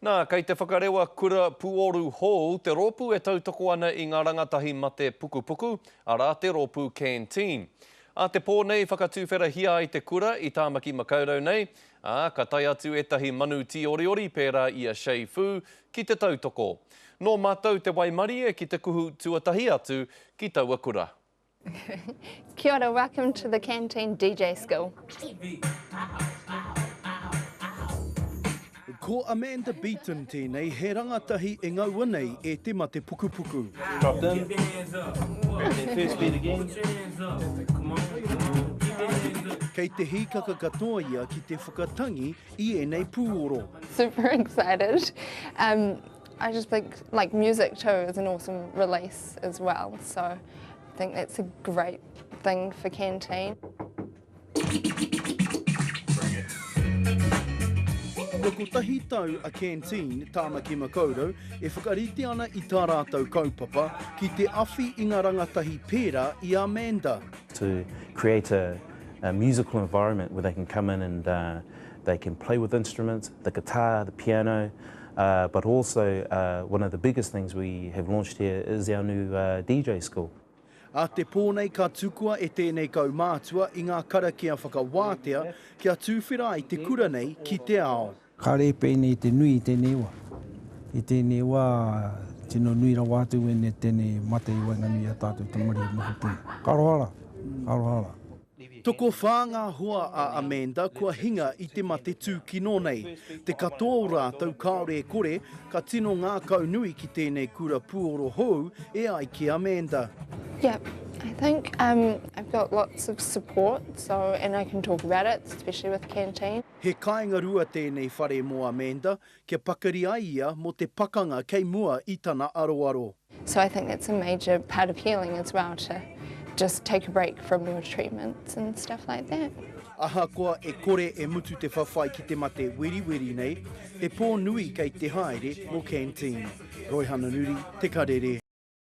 Nā, kei te whakarewa kura puoru hou, te rōpū e tautoko ana i ngā rangatahi ma te pukupuku, a rā te rōpū canteen. A te pō nei whakatūwhera hia i te kura i Tāmaki Makaurau nei, ka tai atu etahi manu tioriori pērā i a Shei Fu ki te tautoko. Nō mātou te waimarie ki te kuhu tuatahi atu ki taua kura. Kia ora, welcome to the Canteen DJ School. Ko Amanda Beaton tēnei, he rangatahi e ngaua nei e te mate pukupuku. Drop them. First beat again. Kei te hīkaka katoa ia ki te whakatangi i enei pūoro. Super excited. I just think like music too is an awesome release as well, so I think that's a great thing for Canteen. Loko tahi tau a Canteen, Tāmaki Makaurau, e whakarite ana i tā rātou kaupapa ki te awhi i ngā rangatahi pērā i Amanda. To create a musical environment where they can come in and they can play with instruments, the guitar, the piano, but also one of the biggest things we have launched here is our new DJ school. A te pōnei ka tukua e tēnei kaumātua i ngā karakia whakawātea kia tūwhera i te kura nei ki te ao. Ka repe nei te nui i tēnei wā. I tēnei wā, tino nui ra wātu e ne tēnei mate i wainga nui a tātou te mari mahu tēnei. Karohara, karohara. Toko whāngā hoa a Amanda kua hinga i te mate tū kino nei. Te katoa rātou kāore kore, ka tino ngā kaunui ki tēnei kura puoro hou e ai ki Amanda. Yep, I think I've got lots of support, and I can talk about it, especially with Canteen. He kāinga rua tēnei whare mō Amanda, kia pakari ai ia mo te pakanga kei mua i tana aroaro. So I think that's a major part of healing as well, to just take a break from your treatments and stuff like that. Aha koa e kore e mutu te whawhai ki te mate wiri nei, e pō nui kei te haere mō Canteen. Roihana Nuri, Te Karere.